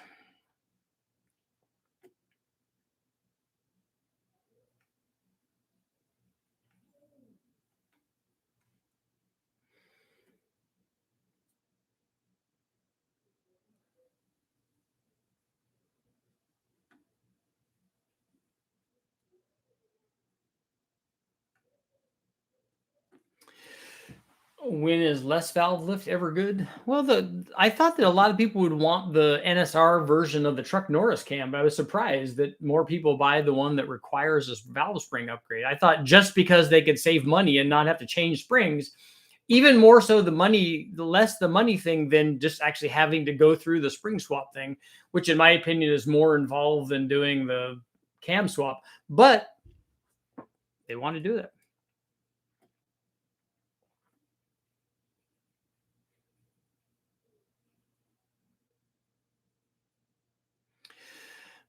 When is less valve lift ever good? Well, I thought that a lot of people would want the NSR version of the Truck Norris cam, but I was surprised that more people buy the one that requires this valve spring upgrade. I thought just because they could save money and not have to change springs, even more so the less the money thing than just actually having to go through the spring swap thing, which in my opinion is more involved than doing the cam swap. But they want to do that.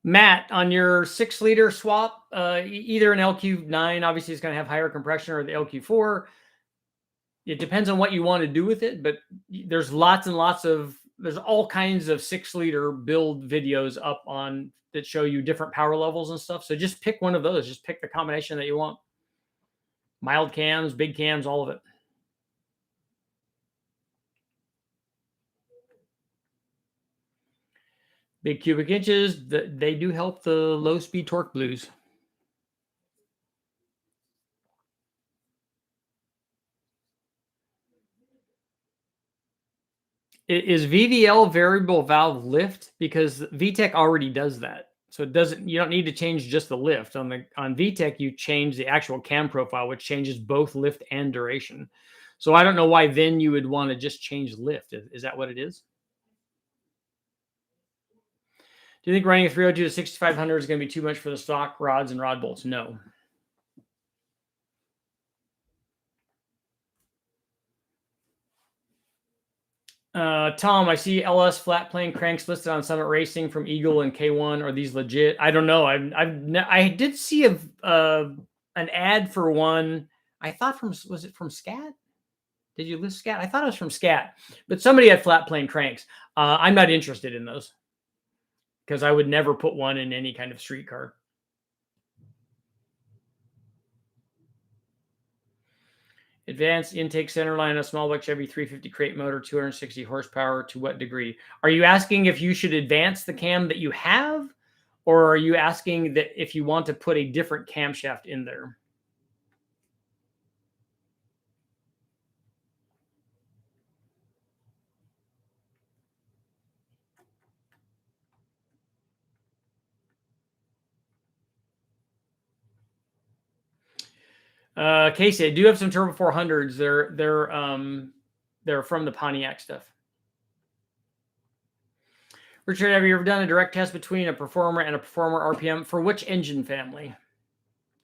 Matt, on your 6-liter swap, either an LQ9 obviously is going to have higher compression, or the LQ4. It depends on what you want to do with it, but there's lots and lots of there's all kinds of 6-liter build videos up on that show you different power levels and stuff. So just pick one of those. Just pick the combination that you want. Mild cams, big cams, all of it. Big cubic inches, they do help the low speed torque blues. Is VVL variable valve lift? Because VTEC already does that. So you don't need to change just the lift. On VTEC, you change the actual cam profile, which changes both lift and duration. So I don't know why then you would want to just change lift. Is that what it is? Do you think running a 302 to 6500 is going to be too much for the stock rods and rod bolts? No. Tom, I see LS flat plane cranks listed on Summit Racing from Eagle and K1. Are these legit? I don't know. I did see an ad for one. I thought was it from Scat? Did you list Scat? I thought it was from Scat, but somebody had flat plane cranks. I'm not interested in those because I would never put one in any kind of street car. Advanced intake centerline, a small block Chevy 350 crate motor, 260 horsepower. To what degree? Are you asking if you should advance the cam that you have, or are you asking that if you want to put a different camshaft in there? Casey, I do have some Turbo 400s. They're from the Pontiac stuff. Richard, have you ever done a direct test between a Performer and a Performer RPM for which engine family?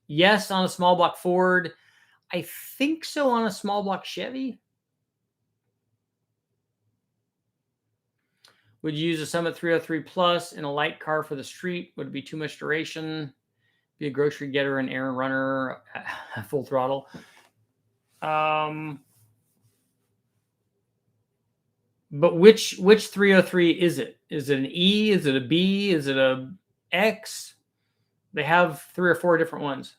Yes, on a small block Ford. I think so on a small block Chevy. Would you use a Summit 303 Plus in a light car for the street? Would it be too much duration? Be a grocery getter, an errand runner, full throttle. But which 303 is it? Is it an E? Is it a B? Is it a X? They have 3 or 4 different ones.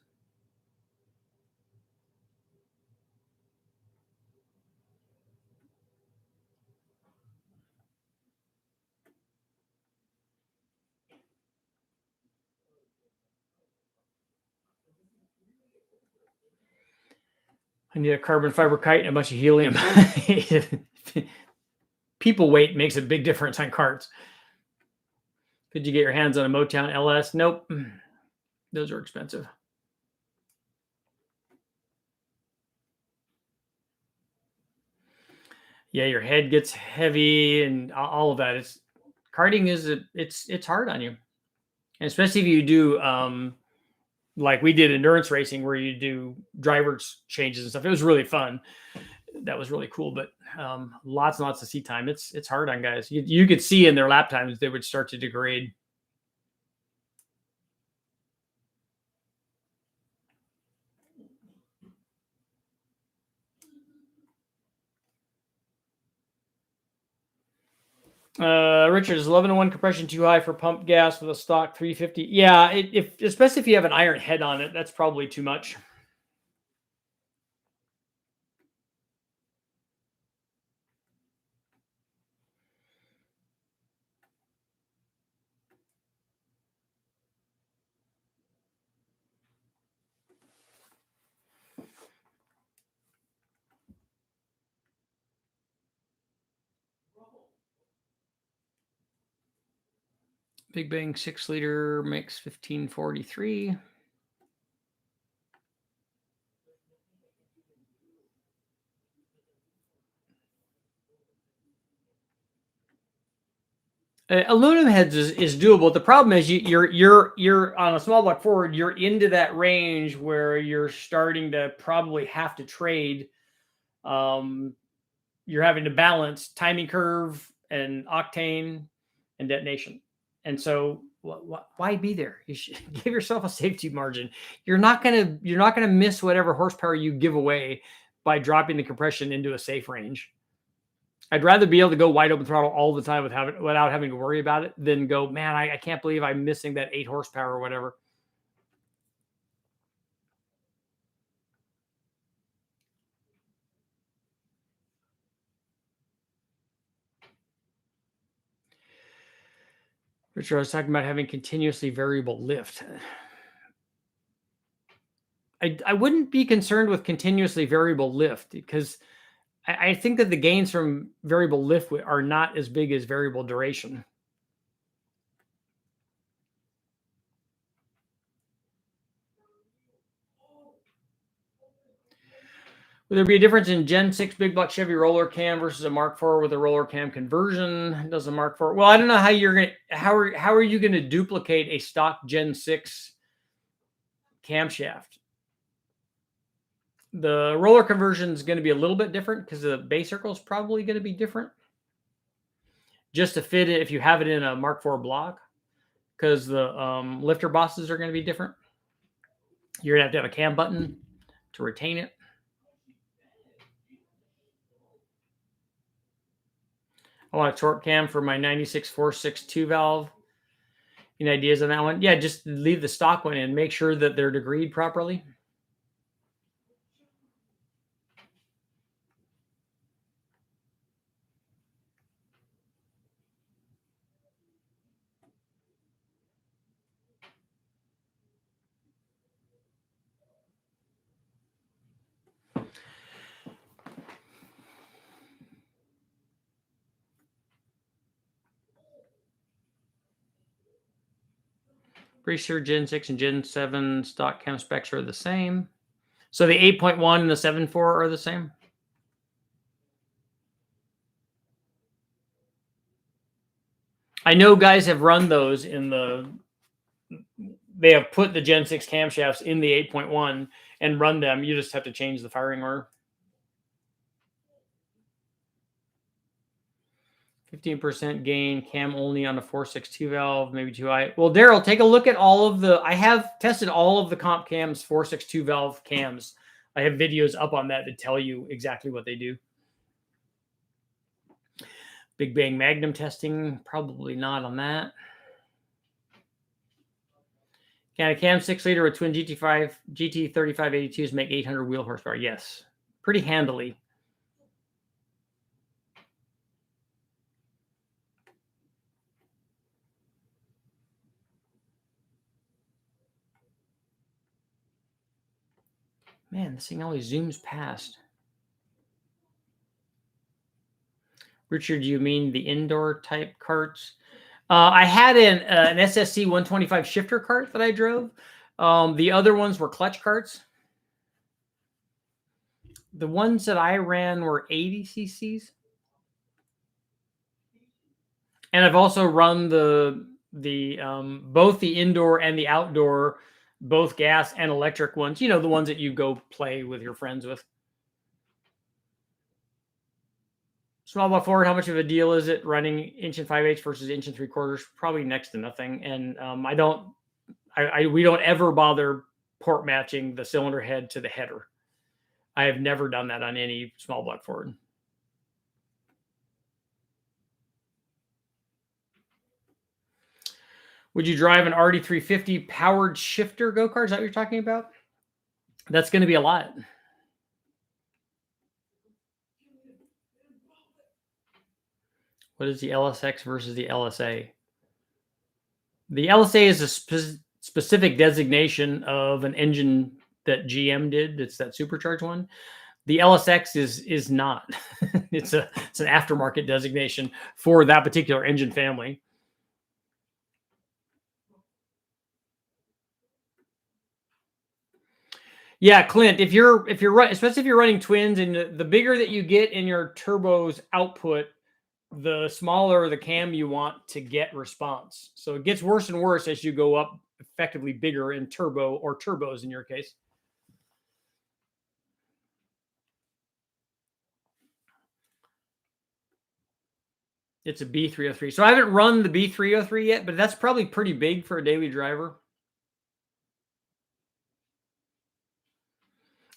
I need a carbon fiber kite and a bunch of helium. People weight makes a big difference on carts. Could you get your hands on a Motown LS? Nope. Those are expensive. Yeah, your head gets heavy and all of that. Karting is it's hard on you, and especially if you do like we did endurance racing where you do drivers changes and stuff. It was really fun. That was really cool, but lots and lots of seat time. It's hard on guys. You could see in their lap times they would start to degrade. Richard, is 11-to-1 compression too high for pump gas with a stock 350? Yeah, if especially if you have an iron head on it, that's probably too much. Big Bang 6-liter makes 1543. Aluminum heads is doable. The problem is you're on a small block Ford. You're into that range where you're starting to probably have to trade. You're having to balance timing curve and octane and detonation, and so why be there? You should give yourself a safety margin. You're not gonna miss whatever horsepower you give away by dropping the compression into a safe range. I'd rather be able to go wide open throttle all the time without having to worry about it than go, man, I can't believe I'm missing that 8 horsepower or whatever. Richard, I was talking about having continuously variable lift. I wouldn't be concerned with continuously variable lift because I think that the gains from variable lift are not as big as variable duration. Would there be a difference in Gen 6 big block Chevy roller cam versus a Mark IV with a roller cam conversion? Does a Mark IV? Well, I don't know how you're gonna how are you gonna duplicate a stock Gen 6 camshaft? The roller conversion is going to be a little bit different because the base circle is probably going to be different. Just to fit it, if you have it in a Mark IV block, because the lifter bosses are going to be different. You're going to have a cam button to retain it. I want a torque cam for my 96 462 valve. Any ideas on that one? Yeah, just leave the stock one in. Make sure that they're degreed properly. Pretty sure Gen 6 and Gen 7 stock cam specs are the same. So the 8.1 and the 7.4 are the same? I know guys have run those in the, they have put the Gen 6 camshafts in the 8.1 and run them. You just have to change the firing order. 15% gain, cam only on a 462 valve, maybe 2i. Well, Daryl, take a look at all of the, I have tested all of the comp cams 462 valve cams. I have videos up on that that tell you exactly what they do. Big Bang Magnum testing, probably not on that. Can a cam 6-liter with twin GT3582s make 800 wheel horsepower? Yes, pretty handily. Man, this thing always zooms past. Richard, do you mean the indoor type carts? I had an SSC 125 shifter cart that I drove. The other ones were clutch carts. The ones that I ran were 80 cc's. And I've also run both the indoor and the outdoor, both gas and electric ones. You know, the ones that you go play with your friends with. Small block forward, how much of a deal is it running inch and 5/8 versus inch and 3/4? Probably next to nothing. And we don't ever bother port matching the cylinder head to the header. I have never done that on any small block forward. Would you drive an RD350 powered shifter go-kart? Is that what you're talking about? That's going to be a lot. What is the LSX versus the LSA? The LSA is a specific designation of an engine that GM did. It's that supercharged one. The LSX is not. It's an aftermarket designation for that particular engine family. Yeah, Clint, if you're especially if you're running twins, and the bigger that you get in your turbo's output, the smaller the cam you want to get response. So it gets worse and worse as you go up effectively bigger in turbo or turbos in your case. It's a B303. So I haven't run the B303 yet, but that's probably pretty big for a daily driver.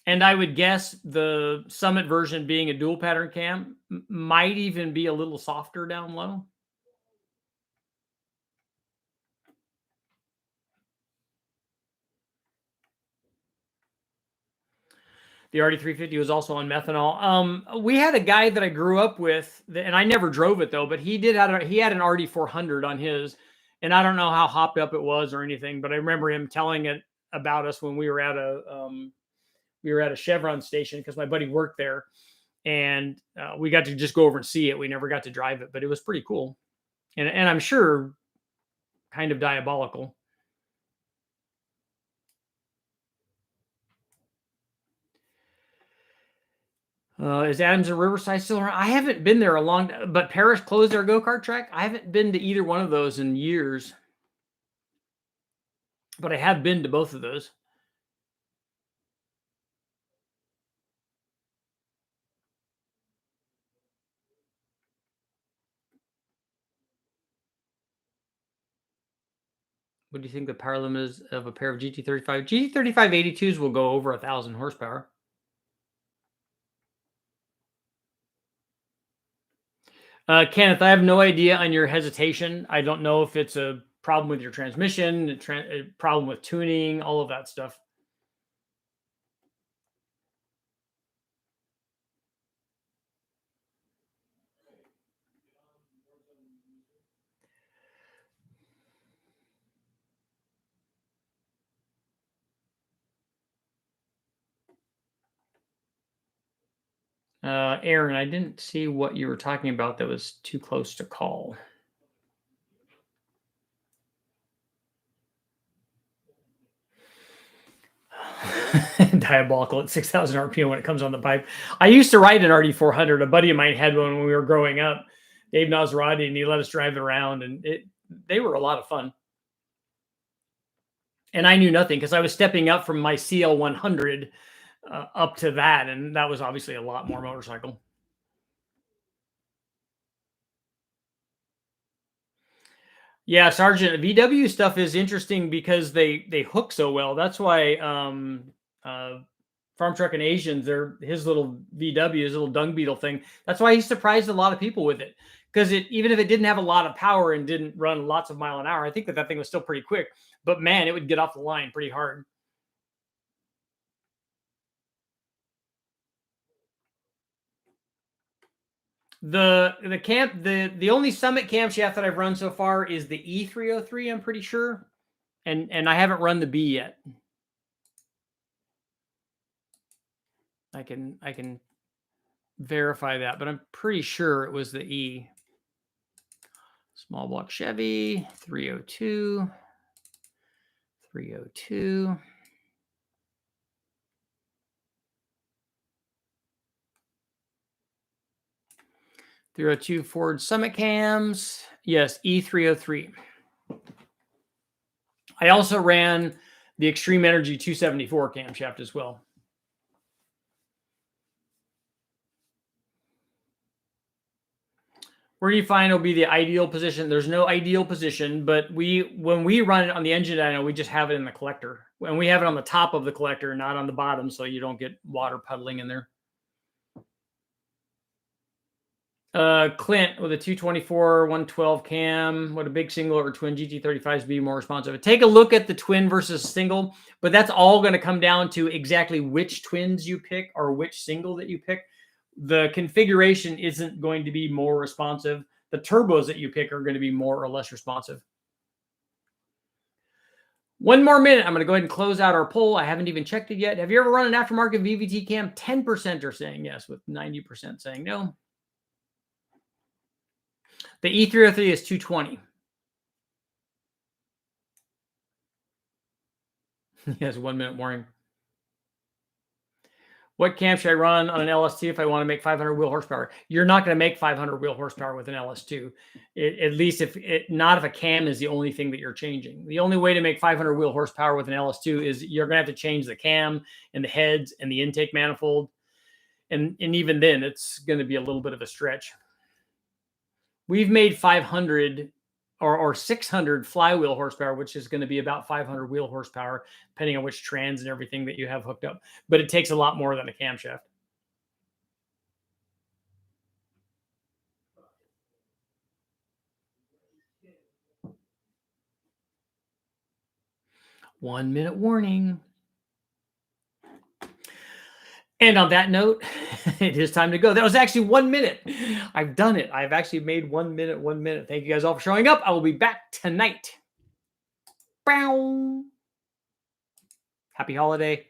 And I would guess the Summit version, being a dual pattern cam, might even be a little softer down low. The RD350 was also on methanol. We had a guy that I grew up with, and I never drove it though, but he had an RD400 on his, and I don't know how hopped up it was or anything, but I remember him telling it about us when we were at a Chevron station because my buddy worked there, and we got to just go over and see it. We never got to drive it, but it was pretty cool, and I'm sure kind of diabolical. Is Adams and Riverside still around? I haven't been there a long time, but Paris closed their go-kart track. I haven't been to either one of those in years, but I have been to both of those. What do you think the power limit is of a pair of GT35? GT3582s will go over 1,000 horsepower. Kenneth, I have no idea on your hesitation. I don't know if it's a problem with your transmission, a problem with tuning, all of that stuff. Aaron, I didn't see what you were talking about that was too close to call. Diabolical at 6,000 RPM when it comes on the pipe. I used to ride an RD400. A buddy of mine had one when we were growing up, Dave Nasrati, and he let us drive it around, and they were a lot of fun. And I knew nothing because I was stepping up from my CL100 up to that, and that was obviously a lot more motorcycle. Yeah, Sergeant, VW stuff is interesting because they hook so well. That's why Farm Truck and Asians, his little VW, his little dung beetle thing. That's why he surprised a lot of people with it. Because even if it didn't have a lot of power and didn't run lots of mile an hour, I think that thing was still pretty quick. But man, it would get off the line pretty hard. The only Summit camshaft that I've run so far is the E303, I'm pretty sure. And I haven't run the B yet. I can verify that, but I'm pretty sure it was the E. Small block Chevy, 302. 302. Ford Summit cams. Yes, E303. I also ran the Extreme Energy 274 camshaft as well. Where do you find will be the ideal position? There's no ideal position, but when we run it on the engine dyno, we just have it in the collector. And we have it on the top of the collector, not on the bottom, so you don't get water puddling in there. Clint with a 224 112 cam. Would a big single or twin GT35s be more responsive? Take a look at the twin versus single, but that's all going to come down to exactly which twins you pick or which single that you pick. The configuration isn't going to be more responsive. The turbos that you pick are going to be more or less responsive. One more minute. I'm going to go ahead and close out our poll. I haven't even checked it yet. Have you ever run an aftermarket VVT cam? 10% are saying yes, with 90% saying no. The E303 is 220. Yes, 1 minute warning. What cam should I run on an LS2 if I want to make 500 wheel horsepower? You're not going to make 500 wheel horsepower with an LS2. At least not if a cam is the only thing that you're changing. The only way to make 500 wheel horsepower with an LS2 is you're going to have to change the cam and the heads and the intake manifold. And even then, it's going to be a little bit of a stretch. We've made 500 or 600 flywheel horsepower, which is going to be about 500 wheel horsepower, depending on which trans and everything that you have hooked up. But it takes a lot more than a camshaft. One minute warning. And on that note, it is time to go. That was actually 1 minute. I've done it. I've actually made 1 minute, 1 minute. Thank you guys all for showing up. I will be back tonight. Bow. Happy holiday.